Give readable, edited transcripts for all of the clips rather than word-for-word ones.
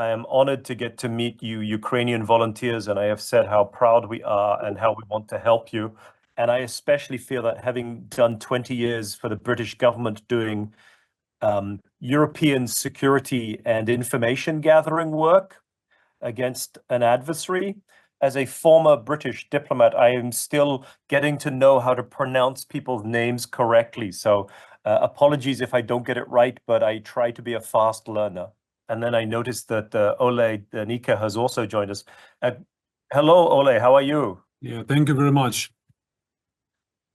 I am honored to get to meet you Ukrainian volunteers, and I have said how proud we are and how we want to help you. And I especially feel that having done 20 years for the British government doing European security and information gathering work against an adversary, as a former British diplomat, I am still getting to know how to pronounce people's names correctly. So apologies if I don't get it right, but I try to be a fast learner. And then I noticed that Ole Nika has also joined us. Hello, Ole, how are you? Yeah, thank you very much.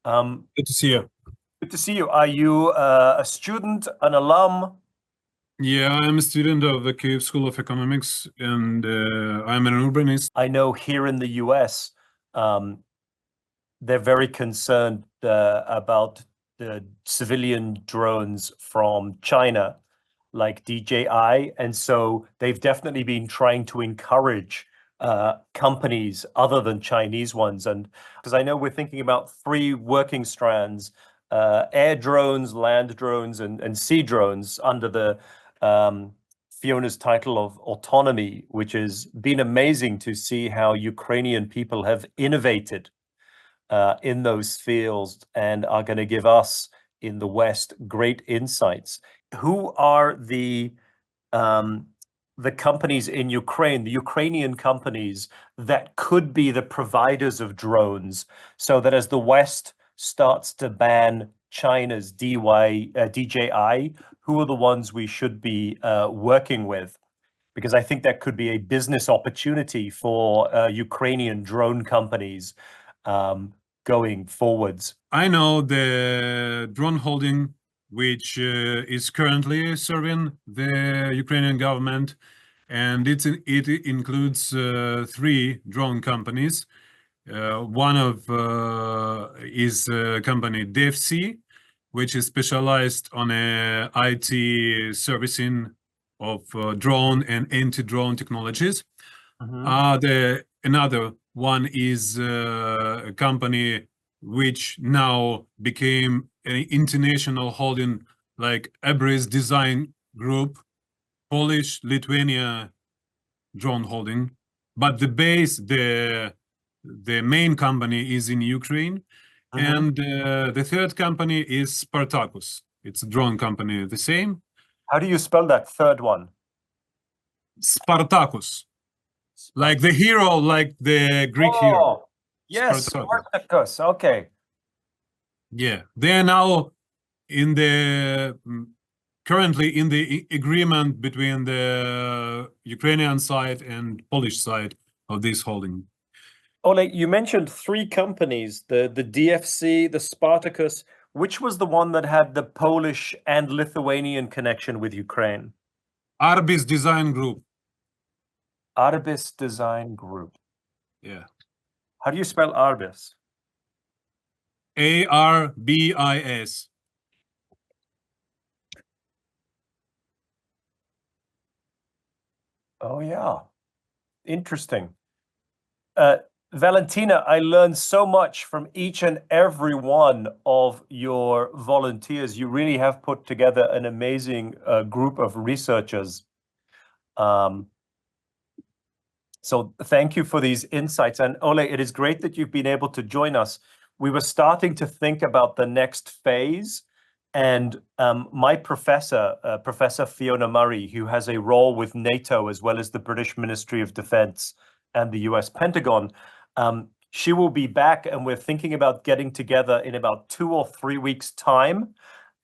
Good to see you. Good to see you. Are you a student, an alum? Yeah, I'm a student of the Kyiv School of Economics, and I'm an urbanist. I know here in the US, they're very concerned about the civilian drones from China, like DJI. And so they've definitely been trying to encourage companies other than Chinese ones. And because I know we're thinking about 3 working strands, air drones, land drones, and sea drones under the Fiona's title of autonomy, which has been amazing to see how Ukrainian people have innovated in those fields and are going to give us in the West great insights. Who are the companies in Ukraine, the Ukrainian companies that could be the providers of drones, so that as the West starts to ban China's DJI, who are the ones we should be working with? Because I think that could be a business opportunity for Ukrainian drone companies going forwards. I know the drone holding, which is currently serving the Ukrainian government, and it includes 3 drone companies. One of is company DFC, which is specialized on IT servicing of drone and anti-drone technologies. Another one is a company which now became an international holding, like Abris Design Group, Polish, Lithuania drone holding. But the base, the main company is in Ukraine. And the third company is Spartacus. It's a drone company, the same. How do you spell that third one? Spartacus. Like the hero, like the Greek hero. Yes, Spartacus. Okay. Yeah, they are now in the currently in the agreement between the Ukrainian side and Polish side of this holding. Ole, you mentioned 3 companies, the DFC, the Spartacus. Which was the one that had the Polish and Lithuanian connection with Ukraine? Arbis Design Group. Arbis Design Group. Yeah. How do you spell Arbis? ARBIS. Oh, yeah. Interesting. Valentina, I learned so much from each and every one of your volunteers. You really have put together an amazing group of researchers. So thank you for these insights. And Ole, it is great that you've been able to join us. We were starting to think about the next phase. And my professor, Professor Fiona Murray, who has a role with NATO as well as the British Ministry of Defense and the US Pentagon, she will be back, and we're thinking about getting together in about 2 or 3 weeks' time.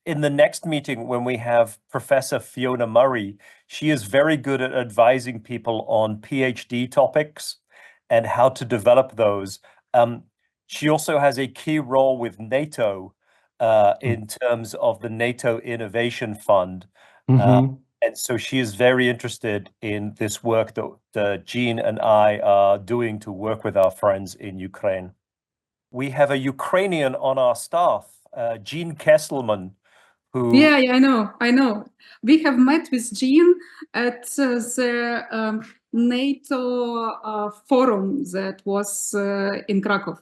In the next meeting, when we have Professor Fiona Murray, she is very good at advising people on PhD topics and how to develop those. She also has a key role with NATO in terms of the NATO Innovation Fund. And so she is very interested in this work that Jean and I are doing to work with our friends in Ukraine. We have a Ukrainian on our staff, Jean Kesselman, who... Yeah, I know. We have met with Jean at the NATO forum that was in Krakow.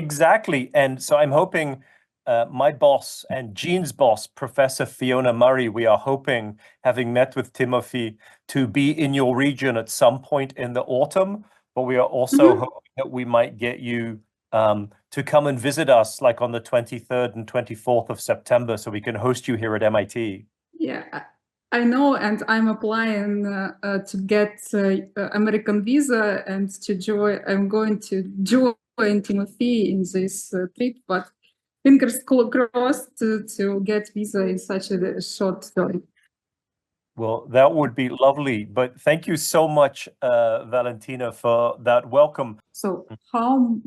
Exactly. And so I'm hoping my boss and Jean's boss, Professor Fiona Murray, we are hoping, having met with Timothy, to be in your region at some point in the autumn. But we are also hoping that we might get you to come and visit us, like on the 23rd and 24th of September, so we can host you here at MIT. Yeah, I know, and I'm applying to get American visa and to join. I'm going to join Timothy in this trip, but fingers crossed to get visa in such a short time. Well, that would be lovely. But thank you so much, Valentina, for that welcome. So how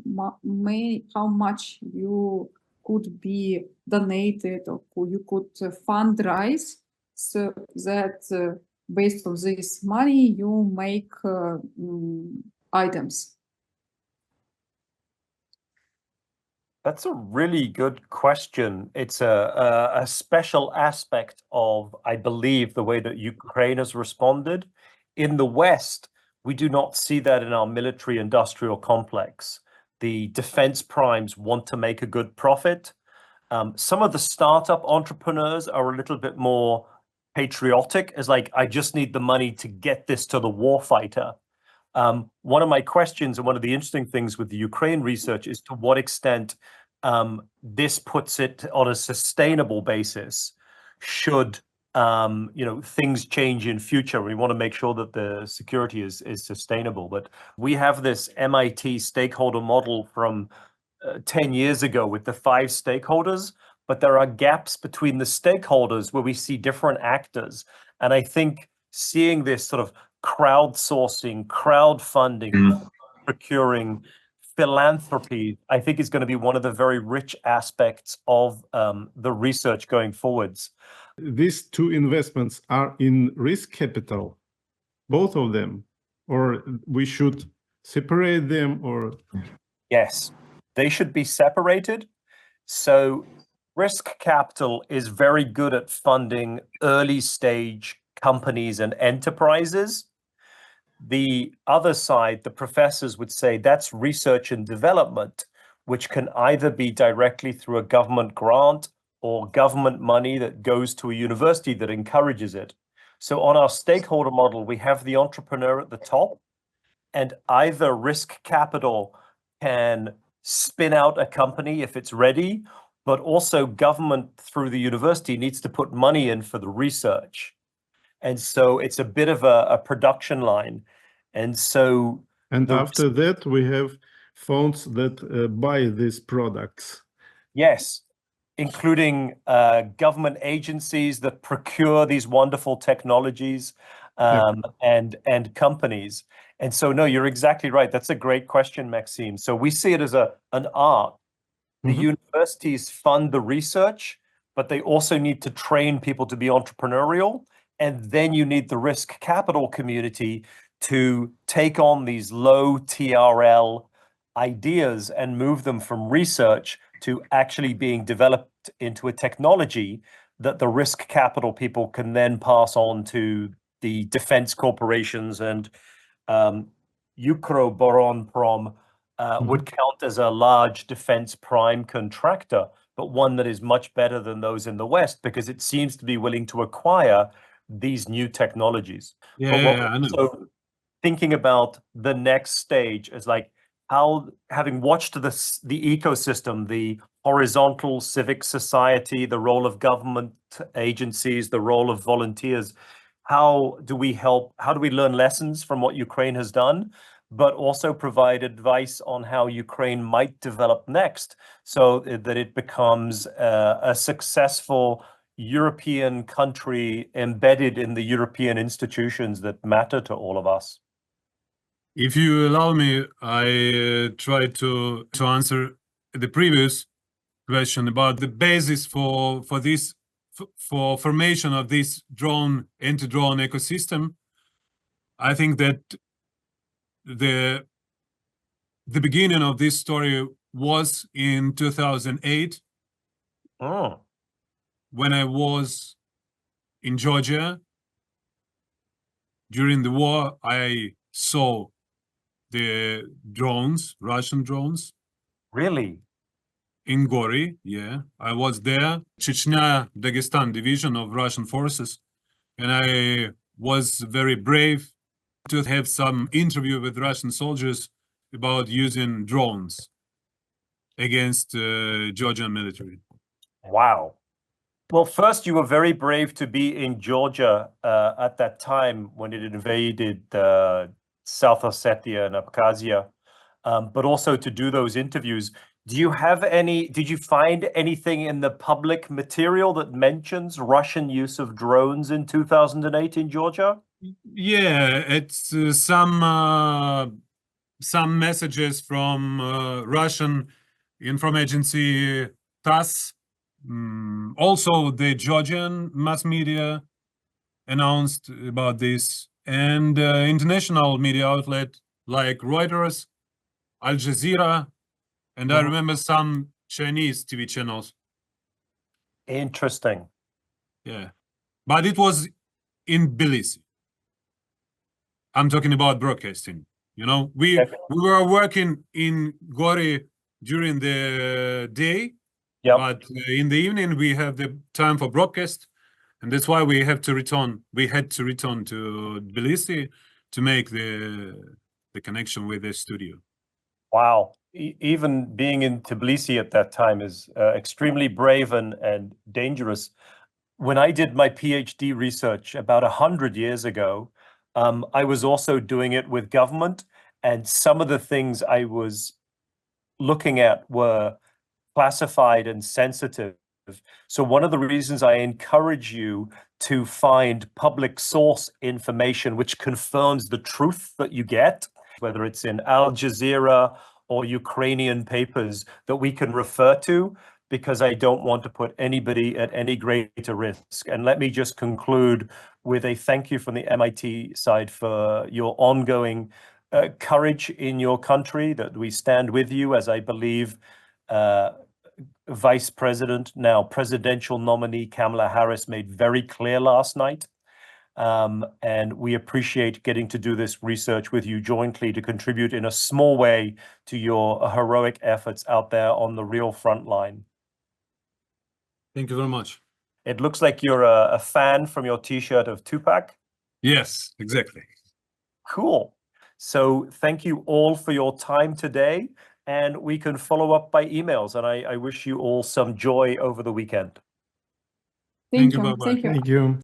much you could be donated or you could fundraise so that based on this money you make items? That's a really good question. It's a special aspect of, I believe, the way that Ukraine has responded. In the West, we do not see that in our military-industrial complex. The defense primes want to make a good profit. Some of the startup entrepreneurs are a little bit more patriotic, as like, I just need the money to get this to the warfighter. One of my questions and one of the interesting things with the Ukraine research is to what extent this puts it on a sustainable basis. Should things change in future, we want to make sure that the security is sustainable. But we have this MIT stakeholder model from 10 years ago with the 5 stakeholders, but there are gaps between the stakeholders where we see different actors. And I think seeing this sort of crowdsourcing, crowdfunding, procuring, philanthropy, I think is going to be one of the very rich aspects of the research going forwards. These 2 investments are in risk capital, both of them, or we should separate them, or? Yes, they should be separated. So risk capital is very good at funding early stage companies and enterprises. The other side, the professors would say that's research and development, which can either be directly through a government grant or government money that goes to a university that encourages it. So on our stakeholder model, we have the entrepreneur at the top, and either risk capital can spin out a company if it's ready, but also government through the university needs to put money in for the research. And so it's a bit of a production line. And so... And after that, we have funds that buy these products. Yes, including government agencies that procure these wonderful technologies and companies. And so, no, you're exactly right. That's a great question, Maxime. So we see it as an art. The universities fund the research, but they also need to train people to be entrepreneurial. And then you need the risk capital community to take on these low TRL ideas and move them from research to actually being developed into a technology that the risk capital people can then pass on to the defense corporations. And Ukroboronprom would count as a large defense prime contractor, but one that is much better than those in the West because it seems to be willing to acquire these new technologies. I know. So thinking about the next stage is like how, having watched the ecosystem, the horizontal civic society, the role of government agencies, the role of volunteers, how do we help, how do we learn lessons from what Ukraine has done, but also provide advice on how Ukraine might develop next so that it becomes a successful European country embedded in the European institutions that matter to all of us? If you allow me, I try to answer the previous question about the basis for this, for formation of this anti-drone ecosystem. I think that the beginning of this story was in 2008. Oh. When I was in Georgia. During the war, I saw the drones, Russian drones. Really? in Gori, yeah. I was there, Chechnya, Dagestan division of Russian forces. And I was very brave to have some interview with Russian soldiers about using drones against Georgian military. Wow. Well, first, you were very brave to be in Georgia at that time when it invaded South Ossetia and Abkhazia, but also to do those interviews. Did you find anything in the public material that mentions Russian use of drones in 2008 in Georgia? Yeah, it's some messages from Russian information agency TASS. Also, the Georgian mass media announced about this, and international media outlet like Reuters, Al Jazeera, and I remember some Chinese TV channels. Interesting. Yeah, but it was in Tbilisi. I'm talking about broadcasting. You know, we were working in Gori during the day, but in the evening we have the time for broadcast, and that's why we had to return to Tbilisi to make the connection with the studio. Wow. Even being in Tbilisi at that time is extremely brave and dangerous. When I did my PhD research about 100 years ago, I was also doing it with government, and some of the things I was looking at were classified and sensitive. So one of the reasons I encourage you to find public source information which confirms the truth that you get, whether it's in Al Jazeera or Ukrainian papers that we can refer to, because I don't want to put anybody at any greater risk. And let me just conclude with a thank you from the MIT side for your ongoing courage in your country, that we stand with you, as I believe Vice President, now presidential nominee Kamala Harris made very clear last night. And we appreciate getting to do this research with you jointly to contribute in a small way to your heroic efforts out there on the real front line. Thank you very much. It looks like you're a fan from your T-shirt of Tupac. Yes, exactly. Cool. So thank you all for your time today, and we can follow up by emails. And I wish you all some joy over the weekend. Thank you. you. Bye-bye. Thank you. Thank you.